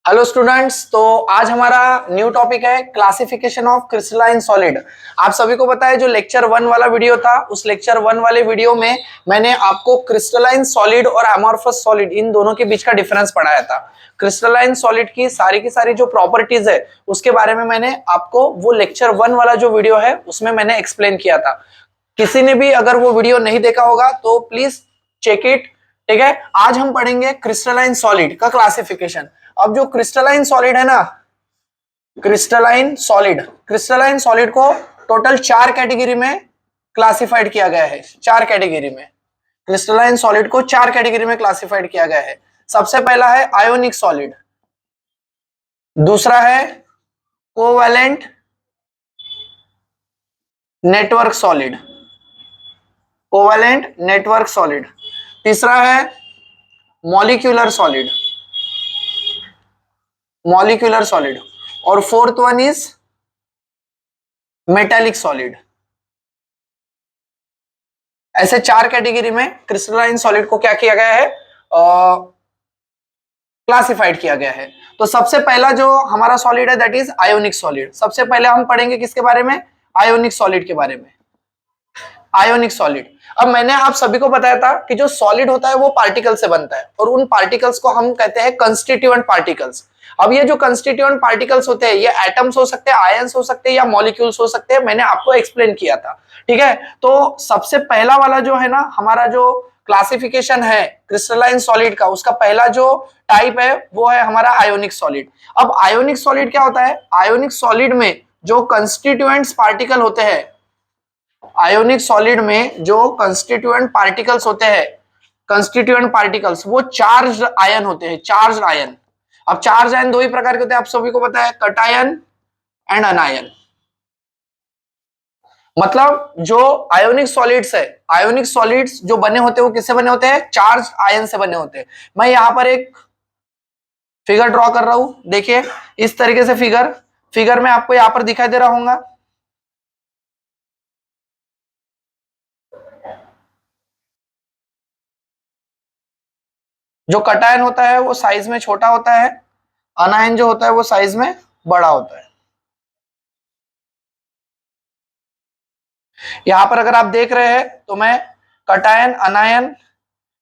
Hello students. तो आज हमारा न्यू टॉपिक है क्लासिफिकेशन ऑफ क्रिस्टलाइन सॉलिड। आप सभी को पता है जो लेक्चर 1 वाला वीडियो था, उस लेक्चर 1 वाले वीडियो में मैंने आपको क्रिस्टलाइन सॉलिड और एमॉर्फस सॉलिड इन दोनों के बीच का डिफरेंस पढ़ाया था। क्रिस्टलाइन सॉलिड की सारी जो प्रॉपर्टीज है उसके बारे में मैंने आपको वो लेक्चर 1 वाला जो वीडियो है उसमें मैंने एक्सप्लेन किया था। किसी ने भी अगर वो वीडियो नहीं देखा होगा तो प्लीज चेक इट। ठीक है, आज हम पढ़ेंगे क्रिस्टलाइन सॉलिड का क्लासिफिकेशन। अब जो क्रिस्टलाइन सॉलिड है ना, क्रिस्टलाइन सॉलिड को टोटल 4 कैटेगरी में क्लासिफाइड किया गया है। 4 कैटेगरी में क्रिस्टलाइन सॉलिड को 4 कैटेगरी में क्लासिफाइड किया गया है। सबसे पहला है आयोनिक सॉलिड, दूसरा है covalent network solid, covalent network solid, तीसरा है मॉलिक्यूलर सॉलिड, और fourth one is metallic solid. ऐसे 4 कैटेगरी में क्रिस्टलाइन सॉलिड को क्या किया गया है, क्लासिफाइड किया गया है। तो सबसे पहला जो हमारा सॉलिड है दैट इज आयोनिक सॉलिड। सबसे पहले हम पढ़ेंगे किसके बारे में, आयोनिक सॉलिड के बारे में। आयोनिक सॉलिड, अब मैंने आप सभी को बताया था कि जो सॉलिड होता है वो पार्टिकल से बनता है और उन पार्टिकल्स को हम कहते हैं कंस्टिट्यूएंट पार्टिकल्स। अब ये जो कंस्टिट्यूएंट पार्टिकल्स होते हैं ये एटम्स हो सकते हैं, आयंस हो सकते हैं या मॉलिक्यूल्स हो सकते हैं। मैंने आपको एक्सप्लेन किया था। ठीक है, तो सबसे पहला वाला जो है ना हमारा जो क्लासिफिकेशन है क्रिस्टलाइन सॉलिड का, उसका पहला जो टाइप है वो है हमारा आयोनिक सॉलिड। अब आयोनिक सॉलिड क्या होता है, आयोनिक सॉलिड में जो कंस्टिट्यूएंट्स पार्टिकल होते हैं, आयोनिक सॉलिड में जो कंस्टिट्यूएंट पार्टिकल्स होते हैं, कंस्टिट्यूएंट पार्टिकल्स वो चार्ज्ड आयन होते हैं, चार्ज्ड आयन। अब चार्ज आयन दो ही प्रकार के होते हैं, आप सभी को पता है, कटायन एंड अनायन। मतलब जो आयोनिक सॉलिड्स है, आयोनिक सॉलिड्स जो बने होते हैं वो किससे बने होते हैं, चार्ज आयन से बने होते हैं। मैं यहां पर एक फिगर ड्रॉ कर रहा हूं, देखिए इस तरीके से फिगर में आपको यहां पर दिखाई दे रहा होगा। जो कटायन होता है वो साइज में छोटा होता है, अनायन जो होता है वो साइज में बड़ा होता है। यहां पर अगर आप देख रहे हैं तो मैं कटायन अनायन,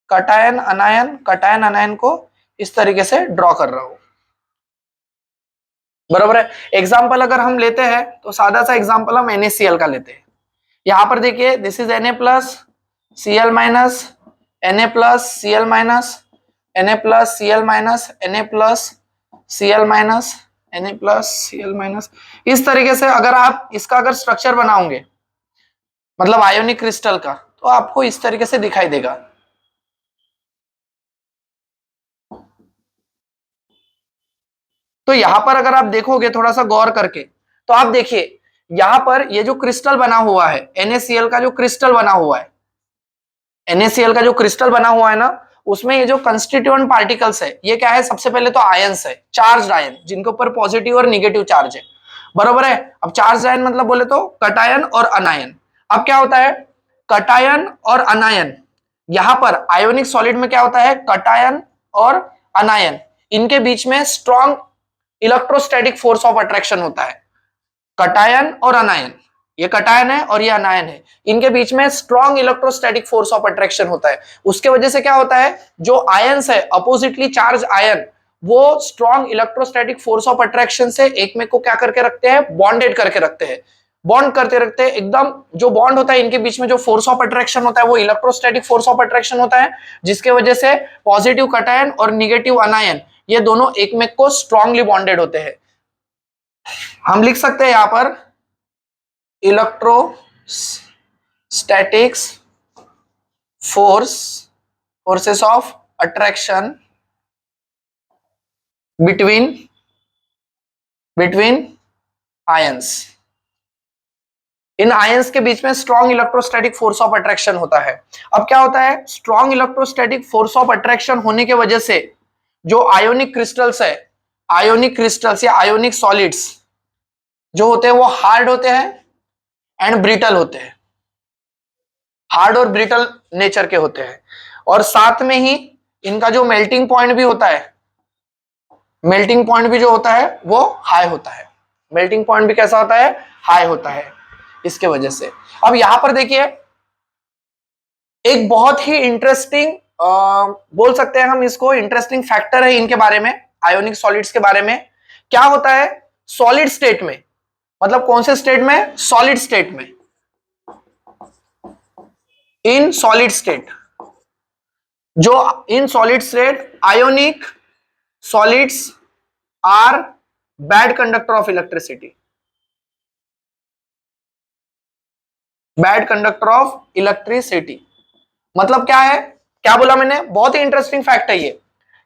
कटायन अनायन, कटायन अनायन को इस तरीके से ड्रॉ कर रहा हूं, बराबर है। एग्जाम्पल अगर हम लेते हैं तो सादा सा एग्जाम्पल हम NaCl का लेते हैं। यहां पर देखिए this is Na plus Cl minus, Na plus Cl minus, Na plus Cl minus, Na plus Cl minus, Na plus Cl minus. इस तरीके से अगर आप इसका अगर स्ट्रक्चर बनाओगे मतलब आयोनिक क्रिस्टल का, तो आपको इस तरीके से दिखाई देगा। तो यहां पर अगर आप देखोगे थोड़ा सा गौर करके तो आप देखिए यहां पर ये जो क्रिस्टल बना हुआ है NaCl का, जो क्रिस्टल बना हुआ है NaCl का जो क्रिस्टल बना हुआ है ना, उसमें ये जो कंस्टिट्यूएंट पार्टिकल्स है ये क्या है, सबसे पहले तो आयंस है, चार्ज आयन जिनके ऊपर पॉजिटिव और निगेटिव चार्ज है, बरोबर है। अब चार्ज आयन मतलब बोले तो कटायन और अनायन। अब क्या होता है, कटायन और अनायन, यहां पर आयोनिक सॉलिड में क्या होता है, कटायन और अनायन इनके बीच में strong electrostatic force of attraction होता है। कटायन और अनायन, ये कटायन है और ये अनायन है, इनके बीच में strong electrostatic force of attraction होता है। उसके वजह से क्या होता है, जो आयंस है अपोजिटली चार्ज आयन, वो strong electrostatic force of attraction से एक में को क्या करके रखते हैं, बॉन्डेड करके रखते हैं, बॉन्ड करते रखते हैं एकदम। जो बॉन्ड होता है इनके बीच में जो फोर्स ऑफ अट्रैक्शन होता है वो इलेक्ट्रोस्टैटिक फोर्स ऑफ अट्रैक्शन होता है, जिसके वजह से पॉजिटिव कटायन और निगेटिव अनायन ये दोनों एक में को स्ट्रांगली बॉन्डेड होते हैं। हम लिख सकते हैं यहां पर electrostatics forces of attraction between ions. In ions के बीच में strong electrostatic force of attraction होता है। अब क्या होता है, strong electrostatic force of attraction होने के वजह से जो आयोनिक क्रिस्टल्स है, आयोनिक क्रिस्टल्स या आयोनिक सॉलिड्स जो होते हैं वो हार्ड होते हैं एंड ब्रिटल होते हैं, हार्ड और ब्रिटल नेचर के होते हैं। और साथ में ही इनका जो मेल्टिंग पॉइंट भी होता है, मेल्टिंग पॉइंट भी जो होता है वो हाई होता है, मेल्टिंग पॉइंट भी कैसा होता है, हाई होता है इसके वजह से। अब यहां पर देखिए एक बहुत ही इंटरेस्टिंग बोल सकते हैं हम इसको, इंटरेस्टिंग फैक्टर है इनके बारे में, आयोनिक सॉलिड्स के बारे में। क्या होता है सॉलिड स्टेट में, मतलब कौन से स्टेट में, सॉलिड स्टेट में, इन सॉलिड स्टेट, जो in solid state ionic solids are bad conductor of electricity, bad conductor of electricity. मतलब क्या है, क्या बोला मैंने, बहुत ही इंटरेस्टिंग फैक्ट है ये,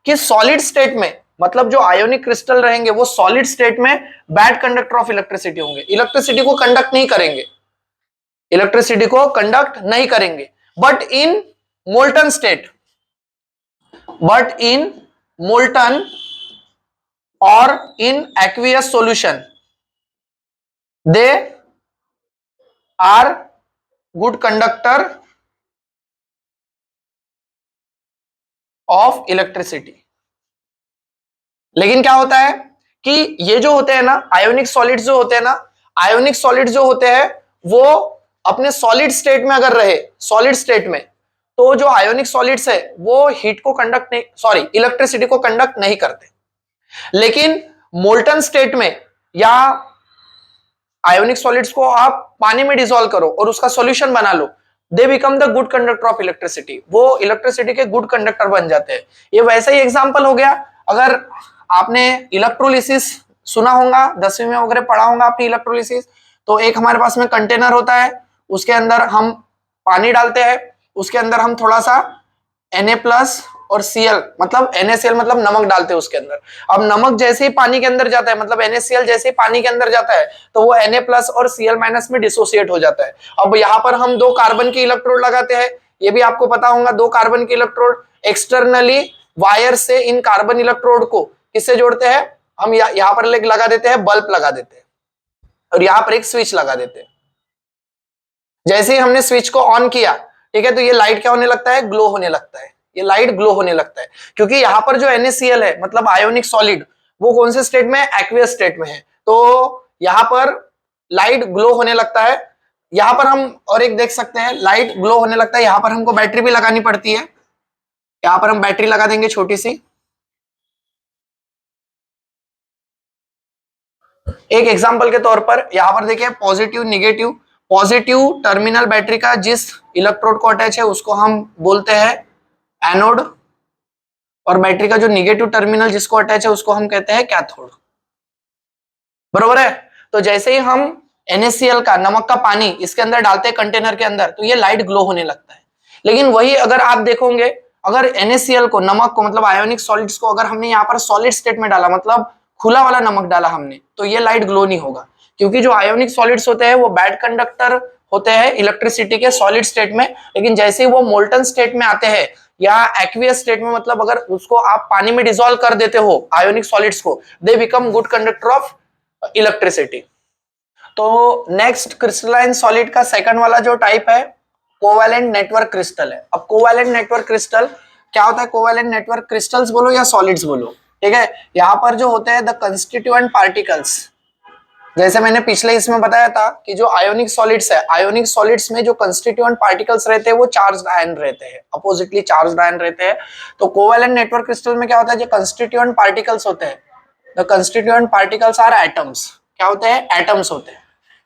कि सॉलिड स्टेट में मतलब जो आयोनिक क्रिस्टल रहेंगे वो सॉलिड स्टेट में बैड कंडक्टर ऑफ इलेक्ट्रिसिटी होंगे, इलेक्ट्रिसिटी को कंडक्ट नहीं करेंगे, इलेक्ट्रिसिटी को कंडक्ट नहीं करेंगे। But in molten state, but in molten और in aqueous solution they are good conductor of electricity. लेकिन क्या होता है कि ये जो होते हैं ना आयोनिक सॉलिड्स जो होते हैं ना, आयोनिक सॉलिड्स जो होते हैं वो अपने सॉलिड स्टेट में अगर रहे, सॉलिड स्टेट में, तो जो आयोनिक सॉलिड्स है वो हीट को कंडक्ट नहीं, सॉरी इलेक्ट्रिसिटी को कंडक्ट नहीं करते। लेकिन मोल्टन स्टेट में या आयोनिक सॉलिड्स को आप पानी में डिसॉल्व करो और उसका सॉल्यूशन बना लो, they become the good conductor of electricity, वो इलेक्ट्रिसिटी के गुड कंडक्टर बन जाते हैं। ये वैसा ही एग्जांपल हो गया, अगर आपने इलेक्ट्रोलिसिस सुना होगा, 10वीं में वगैरह पढ़ा होगा आपने इलेक्ट्रोलिसिस, तो एक हमारे पास में कंटेनर होता है, उसके अंदर हम पानी डालते हैं, उसके अंदर हम थोड़ा सा Na+ और Cl मतलब NaCl मतलब नमक डालते हैं उसके अंदर। अब नमक जैसे ही पानी के अंदर जाता है, मतलब NaCl जैसे ही पानी के अंदर जाता है, तो वो Na+ और Cl- में डिसोसिएट हो जाता है। अब यहाँ पर हम 2 कार्बन की इलेक्ट्रोड लगाते हैं, ये भी आपको पता होगा, 2 कार्बन की इलेक्ट्रोड एक्सटर्नली वायर से इन कार्बन इलेक्ट्रोड को किससे जोड़ते हैं, हम यहाँ पर लगा देते हैं, बल्ब लगा देते हैं और यहाँ पर एक स्विच लगा देते हैं। जैसे ही हमने स्विच को ऑन किया, ठीक है, तो ये लाइट क्या होने लगता है, ग्लो होने लगता है, ये लाइट ग्लो होने लगता है, क्योंकि यहाँ पर जो NaCl है मतलब आयोनिक सॉलिड, वो कौन से स्टेट में, एक्वियस स्टेट में है, तो यहाँ पर लाइट ग्लो होने लगता है। यहाँ पर हम और एक देख सकते हैं, लाइट ग्लो होने लगता है, यहाँ पर हमको बैटरी भी लगानी पड़ती है, यहाँ पर हम बैटरी लगा देंगे छोटी सी। एक एग्जांपल के तौर पर यहाँ पर देखिए positive negative, positive terminal battery का जिस इलेक्ट्रोड को अटैच है उसको हम बोलते हैं एनोड, और बैटरी का जो निगेटिव टर्मिनल जिसको अटैच है उसको हम कहते हैं कैथोड, बरोबर है। तो जैसे ही हम NaCl का, नमक का पानी इसके अंदर डालते हैं कंटेनर के अंदर, तो ये लाइट ग्लो होने लगता है। लेकिन वही अगर आप देखोगे, अगर NaCl को, नमक को मतलब आयोनिक सॉलिड्स को अगर हमने यहाँ पर सॉलिड स्टेट में डाला, मतलब खुला वाला नमक डाला हमने, तो ये लाइट ग्लो नहीं होगा, क्योंकि जो आयोनिक सॉलिड्स होते हैं वो बैड कंडक्टर होते हैं इलेक्ट्रिसिटी के सॉलिड स्टेट में। लेकिन जैसे ही वो मोल्टन स्टेट में आते हैं या एक्वियस स्टेट में, मतलब अगर उसको आप पानी में डिसॉल्व कर देते हो आयोनिक सॉलिड्स को, they become good conductor of electricity. तो नेक्स्ट क्रिस्टलाइन सॉलिड का सेकंड वाला जो टाइप है कोवैलेंट नेटवर्क क्रिस्टल है। अब कोवैलेंट नेटवर्क क्रिस्टल क्या होता है, कोवैलेंट नेटवर्क क्रिस्टल्स बोलो या सॉलिड्स बोलो, ठीक है, यहाँ पर जो होते हैं द कंस्टिट्यूएंट पार्टिकल्स, जैसे मैंने पिछले इसमें बताया था कि जो आयोनिक सॉलिड्स है, आयोनिक सॉलिड्स में जो कंस्टिट्यूएंट पार्टिकल्स रहते हैं वो चार्ज आयन रहते हैं, अपोजिटली चार्ज आयन रहते हैं। तो कोवैलेंट नेटवर्क क्रिस्टल में क्या होता है, जो कंस्टिट्यूएंट पार्टिकल्स होते हैं, the constituent particles are atoms, क्या होते हैं, एटम्स होते हैं।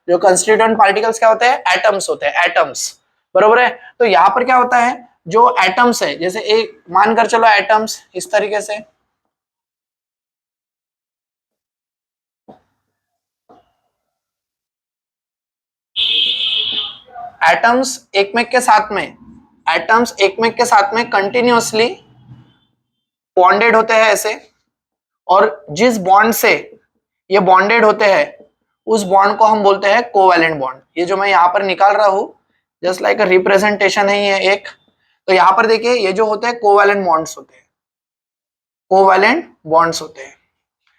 जो कंस्टिट्यूएंट पार्टिकल्स क्या होते हैं, एटम्स होते हैं, एटम्स, बरोबर है। तो यहाँ पर क्या होता है, जो एटम्स है, जैसे एक मानकर चलो एटम्स इस तरीके से, एटम्स एक में के साथ में, एटम्स एक में के साथ में कंटिन्यूअसली बॉन्डेड होते हैं ऐसे, और जिस बॉन्ड से ये बॉन्डेड होते हैं उस बॉन्ड को हम बोलते हैं कोवैलेंट बॉन्ड। ये जो मैं यहाँ पर निकाल रहा हूं जस्ट लाइक अ रिप्रेजेंटेशन है ये एक। तो यहाँ पर देखिए ये जो होते हैं कोवैलेंट बॉन्ड्स होते हैं, कोवैलेंट बॉन्ड्स होते हैं,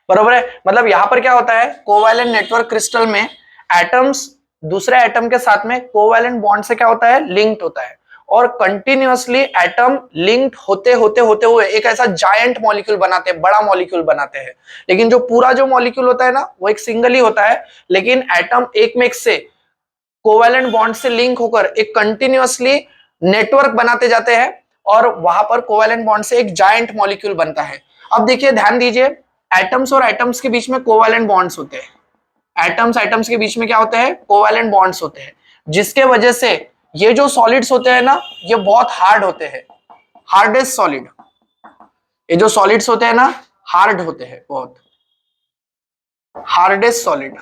बरोबर है। मतलब यहाँ पर क्या होता है, कोवैलेंट नेटवर्क क्रिस्टल में एटम्स दूसरे एटम के साथ में कोवैलेंट बॉन्ड से क्या होता है, लिंक्ड होता है, और कंटिन्यूअसली एटम लिंक्ड होते होते होते हुए एक ऐसा जायंट मॉलिक्यूल बनाते हैं, बड़ा मॉलिक्यूल बनाते हैं। लेकिन जो पूरा जो मॉलिक्यूल होता है ना वो एक सिंगल ही होता है, लेकिन एटम एक में एक से कोवैलेंट बॉन्ड से लिंक होकर एक कंटिन्यूअसली नेटवर्क बनाते जाते हैं और वहां पर कोवैलेंट बॉन्ड से एक जायंट मॉलिक्यूल बनता है। अब देखिए ध्यान दीजिए, एटम्स और एटम्स के बीच में कोवैलेंट बॉन्ड्स होते हैं। एटम्स एटम्स के बीच में क्या होते हैं? कोवैलेंट बॉन्ड्स होते हैं, जिसके वजह से ये जो सॉलिड्स होते हैं ना ये बहुत हार्ड होते हैं, हार्डेस्ट सॉलिड। ये जो सॉलिड्स होते हैं ना हार्ड होते हैं, बहुत हार्डेस्ट सॉलिड,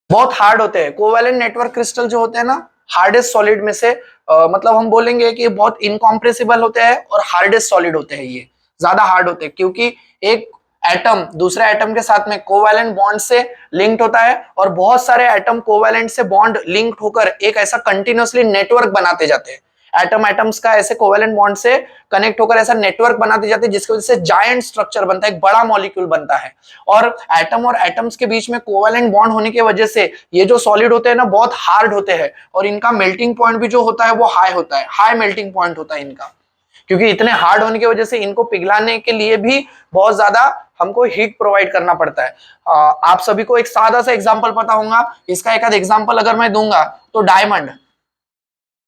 बहुत हार्ड होते हैं। कोवैलेंट नेटवर्क क्रिस्टल जो होते हैं ना हार्डेस्ट सॉलिड में से मतलब हम बोलेंगे कि बहुत इनकॉम्प्रेसिबल होते हैं और हार्डेस्ट सॉलिड होते हैं। ये ज्यादा हार्ड होते हैं क्योंकि एक एटम दूसरे एटम के साथ में कोवैलेंट बॉन्ड से लिंक्ड होता है और बहुत सारे एटम कोवैलेंट से बॉन्ड लिंक्ड होकर एक ऐसा कंटिन्यूअसली नेटवर्क बनाते जाते हैं। एटम एटम्स का ऐसे कोवैलेंट बॉन्ड से कनेक्ट होकर ऐसा नेटवर्क बनाते जाते हैं जिसकी वजह से जायंट स्ट्रक्चर बनता है, एक बड़ा मॉलिक्यूल बनता है। और एटम्स के बीच में कोवैलेंट बॉन्ड होने की वजह से ये जो सॉलिड होते हैं ना बहुत हार्ड होते हैं और इनका मेल्टिंग पॉइंट भी जो होता है वो हाई होता है, हाई मेल्टिंग पॉइंट होता है इनका, क्योंकि इतने हार्ड होने की वजह से इनको पिघलाने के लिए भी बहुत ज्यादा हमको हीट प्रोवाइड करना पड़ता है। आप सभी को एक सादा सा एग्जांपल पता होगा, इसका एक आध एग्जांपल अगर मैं दूंगा तो डायमंड,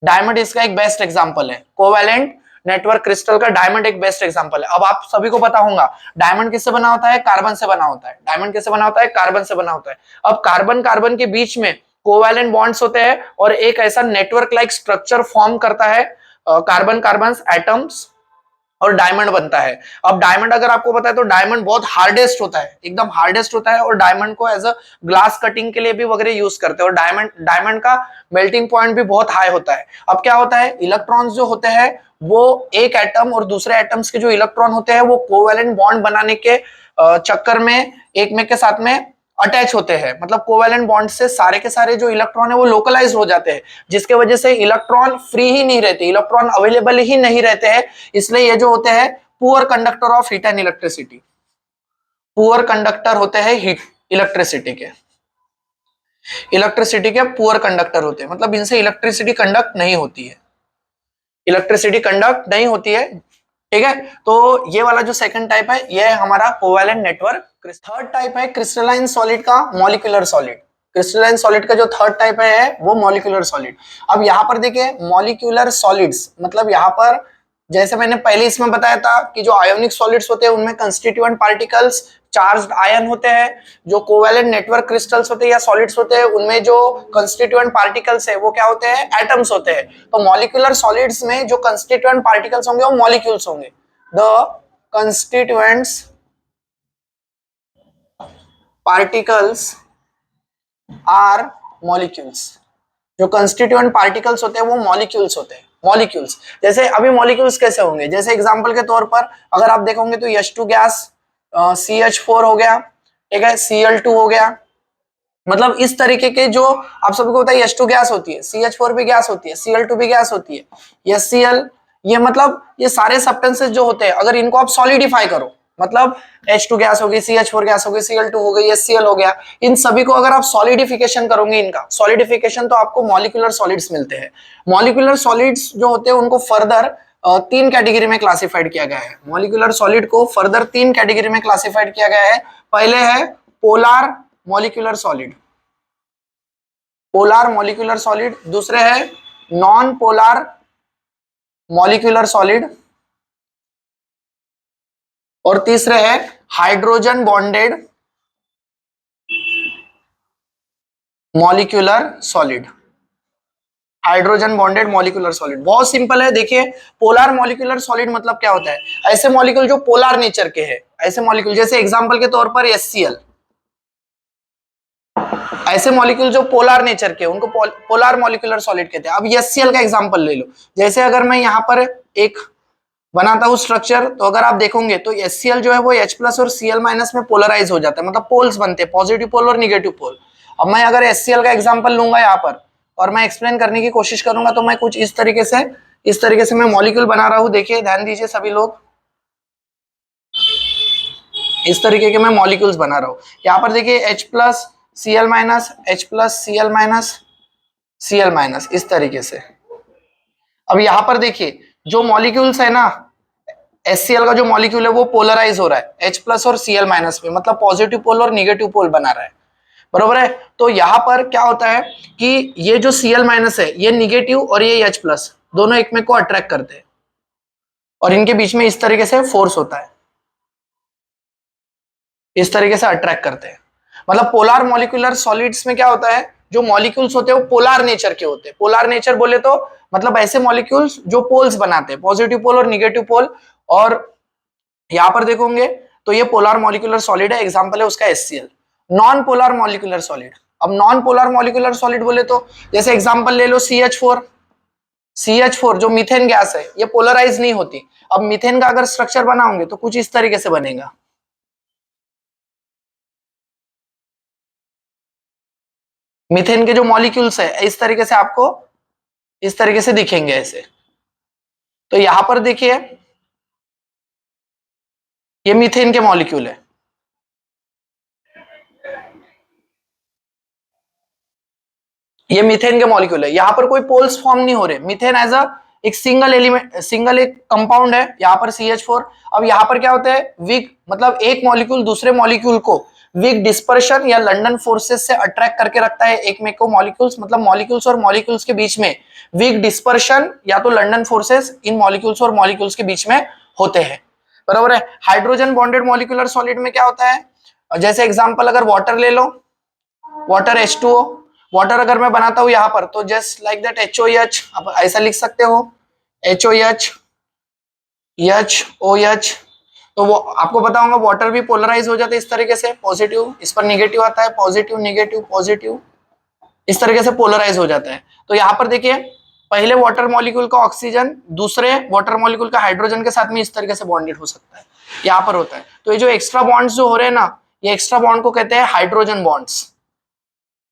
डायमंड इसका एक बेस्ट एग्जांपल है। कोवैलेंट नेटवर्क क्रिस्टल का डायमंड एक बेस्ट एग्जांपल है। अब आप सभी को पता होगा डायमंड किससे बना होता है? कार्बन से बना होता है। डायमंड किससे बना होता है? कार्बन से बना होता है। अब कार्बन कार्बन के बीच में कोवैलेंट बॉन्ड्स होते हैं और एक ऐसा नेटवर्क लाइक स्ट्रक्चर फॉर्म करता है, कार्बन कार्बन एटम्स, और डायमंड बनता है। अब डायमंड अगर आपको पता है तो डायमंड बहुत हार्डेस्ट होता है, एकदम हार्डेस्ट होता है और डायमंड को एज अ ग्लास कटिंग के लिए भी वगैरह यूज करते हैं। और डायमंड का मेल्टिंग पॉइंट भी बहुत हाई होता है। अब क्या होता है, इलेक्ट्रॉन्स जो होते हैं वो एक एटम और दूसरे एटम्स के जो इलेक्ट्रॉन होते हैं वो कोवैलेंट बॉन्ड बनाने के चक्कर में एक में के साथ में अटैच होते हैं। मतलब कोवैलेंट बॉन्ड से सारे के सारे जो इलेक्ट्रॉन है वो लोकलाइज हो जाते हैं, जिसके वजह से इलेक्ट्रॉन फ्री ही नहीं रहते, इलेक्ट्रॉन अवेलेबल ही नहीं रहते हैं। इसलिए ये जो होते हैं poor conductor of heat and electricity, poor conductor होते हैं हीट इलेक्ट्रिसिटी के, इलेक्ट्रिसिटी के पुअर कंडक्टर होते हैं, मतलब इनसे इलेक्ट्रिसिटी कंडक्ट नहीं होती है, इलेक्ट्रिसिटी कंडक्ट नहीं होती है। ठीक है, तो ये वाला जो सेकंड टाइप है ये है हमारा कोवैलेंट नेटवर्क। थर्ड टाइप है क्रिस्टलाइन सॉलिड का मॉलिक्यूलर सॉलिड। क्रिस्टलाइन सॉलिड का जो थर्ड टाइप है वो मॉलिक्यूलर सॉलिड। अब यहाँ पर देखिए मॉलिक्यूलर सॉलिड्स मतलब यहाँ पर जैसे मैंने पहले इसमें बताया था कि जो आयोनिक सॉलिड्स होते हैं उनमें कंस्टिट्यूएंट पार्टिकल्स चार्ज्ड आयन होते हैं, जो कोवैलेंट नेटवर्क क्रिस्टल्स होते हैं या सॉलिड्स होते हैं उनमें जो कंस्टिट्यूएंट पार्टिकल्स है वो क्या होते हैं? एटम्स होते हैं। तो मॉलिक्यूलर सॉलिड्स में जो कंस्टिट्यूएंट पार्टिकल्स होंगे वो मॉलिक्यूल्स होंगे। The constituents particles are molecules. जो कंस्टिट्यूएंट पार्टिकल्स होते हैं वो मॉलिक्यूल्स होते हैं। मॉलिक्यूल्स जैसे अभी मॉलिक्यूल्स कैसे होंगे, जैसे एग्जांपल के तौर पर अगर आप देखोगे तो H2 गैस CH4 हो गया, ठीक है, Cl2 हो गया। मतलब इस तरीके के जो आप सबको पता है H2 गैस होती है, CH4 भी गैस होती है, Cl2 भी गैस होती है, HCl, ये मतलब ये सारे सब्सटेंसेस जो होते हैं अगर इनको आप सॉलिडिफाई करो, मतलब H2 गैस हो गई, CH4 गैस हो गई, Cl2 हो गई, HCl हो गया, इन सभी को अगर आप सॉलिडिफिकेशन करोगे, इनका सॉलिडिफिकेशन तो आपको मॉलिक्यूलर सॉलिड्स मिलते हैं। मॉलिक्यूलर सॉलिड्स जो होते हैं उनको फर्दर तीन कैटेगरी में क्लासिफाइड किया गया है। मॉलिक्यूलर सॉलिड को फर्दर तीन कैटेगरी में क्लासिफाइड किया गया है। पहले है polar molecular solid, polar molecular solid, दूसरे है नॉन पोलार मॉलिक्यूलर सॉलिड, और तीसरे है hydrogen bonded molecular solid. Hydrogen bonded molecular solid बहुत सिंपल है। देखिए पोलार मॉलिक्यूलर सॉलिड मतलब क्या होता है? ऐसे मॉलिक्यूल जो पोलार नेचर के हैं, ऐसे मॉलिक्यूल जैसे एग्जांपल के तौर पर HCl, ऐसे मॉलिक्यूल जो पोलार नेचर के उनको पोलार मॉलिक्यूलर सॉलिड कहते हैं। अब HCl का एग्जांपल ले लो, जैसे अगर मैं यहाँ पर एक बनाता हूँ स्ट्रक्चर, तो अगर आप देखोगे तो HCl जो है वो H+ और Cl- में पोलराइज हो जाता है, मतलब पोल्स बनते हैं, पॉजिटिव पोल और निगेटिव पोल। अब मैं अगर HCl का एग्जांपल लूंगा यहाँ पर और मैं एक्सप्लेन करने की कोशिश करूंगा तो मैं कुछ इस तरीके से मैं मॉलिक्यूल बना रहा हूँ। देखिए ध्यान दीजिए सभी लोग, इस तरीके के मैं मॉलिक्यूल्स बना रहा हूँ। यहाँ पर देखिए H+, Cl-, H+, Cl-, Cl-, इस तरीके से अब यहां पर देखिए जो मॉलिक्यूल्स है ना, HCl का जो मॉलिक्यूल है वो पोलराइज हो रहा है H प्लस और Cl माइनस में, मतलब पॉजिटिव पोल और निगेटिव पोल बना रहा है, बरोबर है। तो यहां पर क्या होता है कि ये जो Cl माइनस है ये निगेटिव और ये H प्लस दोनों एक में को अट्रैक्ट करते हैं और इनके बीच में इस तरीके से फोर्स होता है, इस तरीके से अट्रैक्ट करते हैं। मतलब पोलार मॉलिक्यूलर सॉलिड्स में क्या होता है, जो मॉलिक्यूल्स होते हैं वो पोलार नेचर के होते हैं। पोलार नेचर बोले तो मतलब ऐसे मॉलिक्यूल्स जो पोल्स बनाते हैं, पॉजिटिव पोल और निगेटिव पोल। और यहां पर देखोगे तो ये पोलार मॉलिक्यूलर सॉलिड है, एग्जांपल है उसका HCl। Non polar molecular solid, अब नॉन पोलार मॉलिक्यूलर सॉलिड बोले तो जैसे एग्जांपल ले लो CH4। CH4 जो मीथेन गैस है ये पोलराइज नहीं होती। अब मीथेन का अगर स्ट्रक्चर बनाओगे तो कुछ इस तरीके से बनेगा, मीथेन के जो मॉलिक्यूल्स है इस तरीके से आपको इस तरीके से दिखेंगे ऐसे। तो यहां पर देखिए ये मीथेन के मॉलिक्यूल है, ये मीथेन के मॉलिक्यूल है। यहां पर कोई पोल्स फॉर्म नहीं हो रहे, मीथेन एज अ एक सिंगल एलिमेंट, सिंगल एक कंपाउंड है यहां पर CH4। अब यहां पर क्या होता है, वीक मतलब एक मॉलिक्यूल दूसरे मॉलिक्यूल को वीक डिस्पर्शन या लंडन फोर्सेस से अट्रैक्ट करके रखता है एक में को मॉलिक्यूल्स, मतलब मॉलिक्यूल्स और मॉलिक्यूल्स के बीच में वीक डिस्पर्शन या तो लंडन फोर्सेस इन मॉलिक्यूल्स और मॉलिक्यूल्स के बीच में होते हैं, बराबर है। हाइड्रोजन बॉन्डेड मॉलिक्यूलर सॉलिड में क्या होता है, जैसे एग्जांपल अगर वाटर ले लो, वाटर H2O, वाटर अगर मैं बनाता हूं यहां पर तो जस्ट लाइक दैट HOH, आप ऐसा लिख सकते हो HOH HOH। तो वो आपको पता होगा वाटर भी पोलराइज हो जाता है इस तरीके से, पॉजिटिव इस पर निगेटिव आता है, पॉजिटिव निगेटिव पॉजिटिव, इस तरीके से पोलराइज हो जाता है। तो यहाँ पर देखिए पहले वाटर मॉलिक्यूल का ऑक्सीजन दूसरे वाटर मॉलिक्यूल का हाइड्रोजन के साथ में इस तरीके से बॉन्डेड हो सकता है, यहाँ पर होता है। तो ये जो एक्स्ट्रा बॉन्ड्स जो हो रहे हैं ना, ये एक्स्ट्रा बॉन्ड को कहते हैं हाइड्रोजन बॉन्ड्स।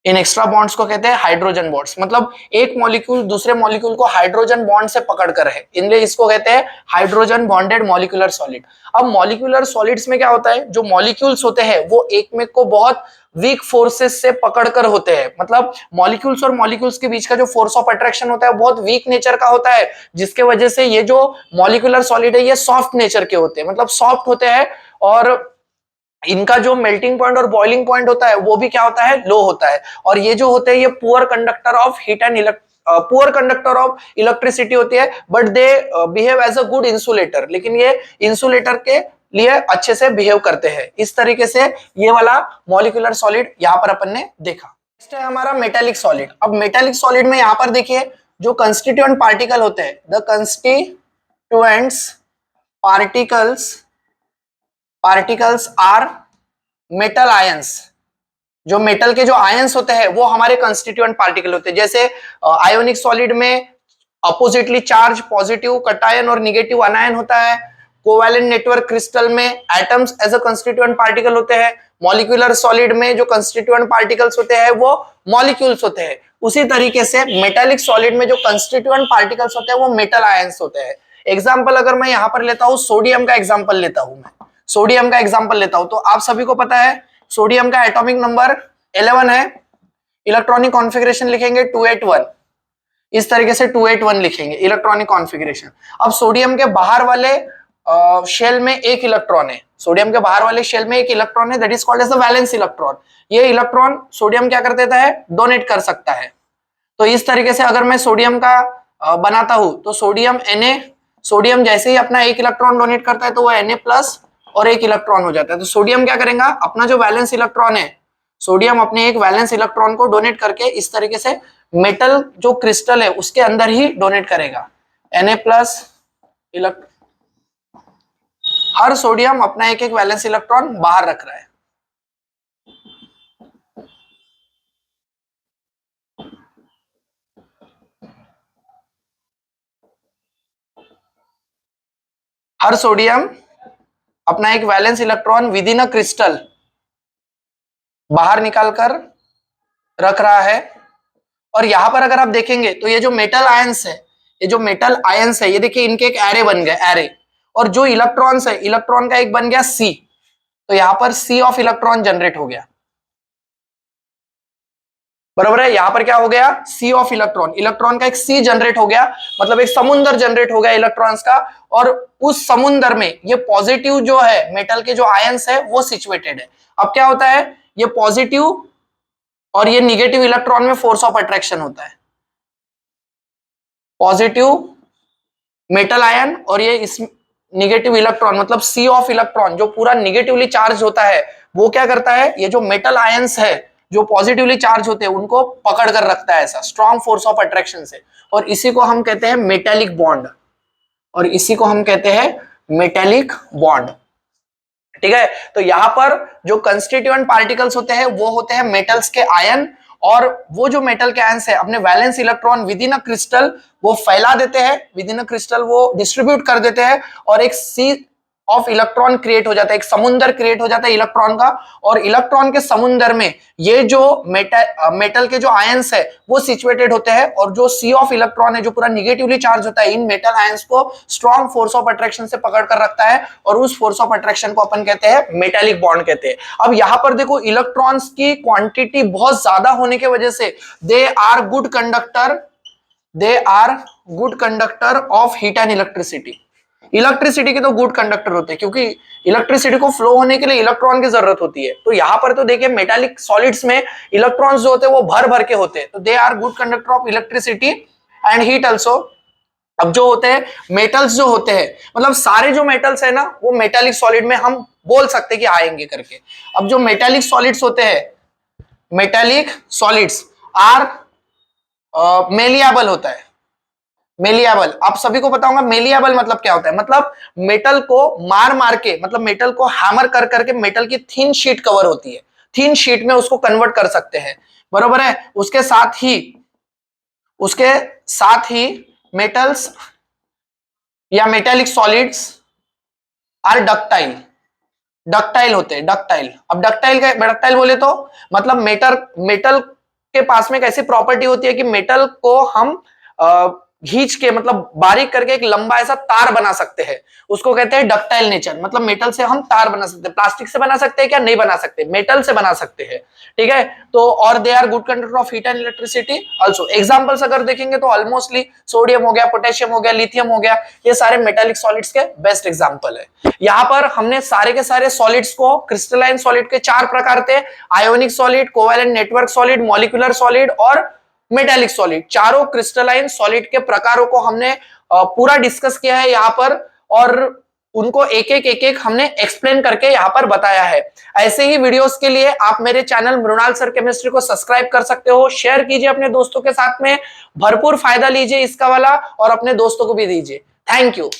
इन एक्स्ट्रा बॉन्ड्स को कहते हैं हाइड्रोजन बॉन्ड्स, मतलब एक मॉलिक्यूल दूसरे मॉलिक्यूल को हाइड्रोजन बॉन्ड से पकड़ कर है, इनलिए इसको कहते हैं हाइड्रोजन बॉन्डेड मॉलिक्यूलर सॉलिड। अब मॉलिक्यूलर सॉलिड्स में क्या होता है, जो मॉलिक्यूल्स होते हैं वो एक में को बहुत वीक फोर्सेस से पकड़कर होते हैं, मतलब मॉलिक्यूल्स और मॉलिक्यूल्स के बीच का जो फोर्स ऑफ अट्रैक्शन होता है बहुत वीक नेचर का होता है, जिसके वजह से ये जो मॉलिक्यूलर सॉलिड है ये सॉफ्ट नेचर के होते हैं, मतलब सॉफ्ट होते हैं। और इनका जो मेल्टिंग पॉइंट और बॉइलिंग पॉइंट होता है वो भी क्या होता है, लो होता है। और ये जो होते हैं ये poor conductor of heat and poor conductor of electricity होती है, but they behave as a good insulator, लेकिन ये इंसुलेटर के लिए अच्छे से बिहेव करते हैं। इस तरीके से ये वाला मॉलिक्यूलर सॉलिड यहाँ पर अपन ने देखा। नेक्स्ट है हमारा मेटालिक सॉलिड। अब मेटालिक सॉलिड में यहाँ पर देखिए जो कंस्टिट्यूएंट पार्टिकल होते हैं, the constituents particles particles are metal ions. जो मेटल के जो आयंस होते हैं वो हमारे कंस्टिट्यूएंट पार्टिकल होते हैं। जैसे आयोनिक सॉलिड में अपोजिटली चार्ज पॉजिटिव कटायन और निगेटिव अनायन होता है। कोवैलेंट नेटवर्क क्रिस्टल में atoms as a constituent particle होते हैं। मॉलिक्यूलर सॉलिड में जो कंस्टिट्यूएंट पार्टिकल्स होते हैं वो मॉलिक्यूल्स होते हैं। उसी तरीके से मेटालिक सॉलिड में जो कंस्टिट्यूएंट पार्टिकल्स होते हैं वो मेटल आयंस होते हैं। एग्जाम्पल अगर मैं यहां पर लेता हूं, सोडियम का एग्जाम्पल लेता हूं, मैं सोडियम का एग्जाम्पल लेता हूं, तो आप सभी को पता है सोडियम का एटॉमिक नंबर 11 है। इलेक्ट्रॉनिक कॉन्फ़िगरेशन लिखेंगे 281, इस तरीके से 281 लिखेंगे इलेक्ट्रॉनिक कॉन्फ़िगरेशन। अब सोडियम के बाहर वाले शेल में एक इलेक्ट्रॉन है, सोडियम के बाहर वाले शेल में एक इलेक्ट्रॉन है, that is called as the valence electron. ये इलेक्ट्रॉन सोडियम क्या कर देता है, डोनेट कर सकता है। तो इस तरीके से अगर मैं सोडियम का बनाता हूं तो सोडियम Na, सोडियम जैसे ही अपना एक इलेक्ट्रॉन डोनेट करता है तो वो Na प्लस और एक इलेक्ट्रॉन हो जाता है। तो सोडियम क्या करेगा, अपना जो वैलेंस इलेक्ट्रॉन है, सोडियम अपने एक वैलेंस इलेक्ट्रॉन को डोनेट करके इस तरीके से मेटल जो क्रिस्टल है उसके अंदर ही डोनेट करेगा Na प्लस इलेक्ट्रॉन। हर सोडियम अपना एक एक वैलेंस इलेक्ट्रॉन बाहर रख रहा है। हर सोडियम अपना एक valence electron with in a crystal बाहर निकालकर रख रहा है। और यहां पर अगर आप देखेंगे तो ये जो मेटल आयंस है, ये जो मेटल आयंस है ये देखिए इनके एक एरे बन गए, एरे। और जो इलेक्ट्रॉन्स है, इलेक्ट्रॉन का एक बन गया सी, तो यहां पर सी ऑफ इलेक्ट्रॉन जनरेट हो गया। बराबर है। यहां पर क्या हो गया, सी ऑफ इलेक्ट्रॉन, इलेक्ट्रॉन का एक सी जनरेट हो गया, मतलब एक समुंदर जनरेट हो गया इलेक्ट्रॉन्स का, और उस समुंदर में ये पॉजिटिव जो है मेटल के जो आयंस है वो सिचुएटेड है। अब क्या होता है, ये पॉजिटिव और ये निगेटिव इलेक्ट्रॉन में फोर्स ऑफ अट्रैक्शन होता है, पॉजिटिव मेटल आयन और ये इस निगेटिव इलेक्ट्रॉन मतलब सी ऑफ इलेक्ट्रॉन जो पूरा निगेटिवली चार्ज होता है, वो क्या करता है, ये जो मेटल आयंस है जो पॉजिटिवली चार्ज होते हैं उनको पकड़ कर रखता है ऐसा स्ट्रॉन्ग फोर्स ऑफ अट्रैक्शन से, और इसी को हम कहते हैं मेटेलिक बॉन्ड, और इसी को हम कहते हैं मेटेलिक बॉन्ड। ठीक है, तो यहां पर जो कंस्टिट्यूएंट पार्टिकल्स होते हैं वो होते हैं मेटल्स के आयन, और वो जो मेटल के आयंस है अपने valence electron with in a crystal वो फैला देते हैं, विद इन अ क्रिस्टल वो डिस्ट्रीब्यूट कर देते हैं, और एक सी ऑफ इलेक्ट्रॉन क्रिएट हो जाता है, एक समुंदर क्रिएट हो जाता है इलेक्ट्रॉन का, और इलेक्ट्रॉन के समुंदर में ये जो मेटल के जो आयंस है वो सिचुएटेड होते हैं, और जो सी ऑफ इलेक्ट्रॉन है जो पूरा निगेटिवली चार्ज होता है इन मेटल आयंस को स्ट्रॉन्ग फोर्स ऑफ अट्रैक्शन से पकड़ कर रखता है, और उस फोर्स ऑफ अट्रैक्शन को अपन कहते हैं मेटेलिक बॉन्ड कहते हैं। अब यहां पर देखो इलेक्ट्रॉन्स की क्वांटिटी बहुत ज्यादा होने की वजह से they are good conductor of heat and electricity. Electricity के तो गुड कंडक्टर होते हैं, क्योंकि इलेक्ट्रिसिटी को फ्लो होने के लिए इलेक्ट्रॉन की जरूरत होती है। तो यहां पर तो देखिए मेटालिक सॉलिड्स में इलेक्ट्रॉन्स जो होते हैं वो भर भर के होते हैं, तो they are good conductor of electricity and heat also. अब जो होते हैं मेटल्स जो होते हैं, मतलब सारे जो मेटल्स है ना वो मेटालिक सॉलिड में हम बोल सकते हैं कि आएंगे करके। अब जो मेटालिक सॉलिड्स होते हैं, मेटालिक सॉलिड्स आर मेलिएबल होता है, मेलिएबल आप सभी को पता होगा मेलिएबल मतलब क्या होता है, मतलब मेटल को मार मार के, मतलब मेटल को हैमर कर करके मेटल की थिन शीट कवर होती है, थिन शीट में उसको कन्वर्ट कर सकते हैं, बरोबर है। उसके साथ ही मेटल्स या मेटेलिक सॉलिड्स आर डक्टाइल होते हैं, डक्टाइल। अब डक्टाइल बोले तो मतलब मेटल के पास में एक ऐसी प्रॉपर्टी होती है कि मेटल को हम खींच के मतलब बारीक करके एक लंबा ऐसा तार बना सकते हैं, उसको कहते हैं डक्टाइल नेचर। मतलब मेटल से हम तार बना सकते हैं, प्लास्टिक से बना सकते हैं क्या, नहीं बना सकते, मेटल से बना सकते हैं। ठीक है, तो और they are good conductor of heat and electricity also. Examples अगर देखेंगे तो ऑलमोस्टली सोडियम हो गया, पोटेशियम हो गया, लिथियम हो गया, ये सारे मेटालिक सॉलिड्स के बेस्ट एग्जांपल है। यहां पर हमने सारे के सारे सॉलिड्स को, क्रिस्टलाइन सॉलिड के 4 प्रकार थे, ionic solid, covalent network solid, molecular solid और मेटालिक सॉलिड। चारों क्रिस्टलाइन सॉलिड के प्रकारों को हमने पूरा डिस्कस किया है यहाँ पर, और उनको एक एक हमने एक्सप्लेन करके यहाँ पर बताया है। ऐसे ही वीडियोस के लिए आप मेरे चैनल मृणाल सर केमिस्ट्री को सब्सक्राइब कर सकते हो, शेयर कीजिए अपने दोस्तों के साथ में, भरपूर फायदा लीजिए इसका वाला, और अपने दोस्तों को भी दीजिए। Thank you.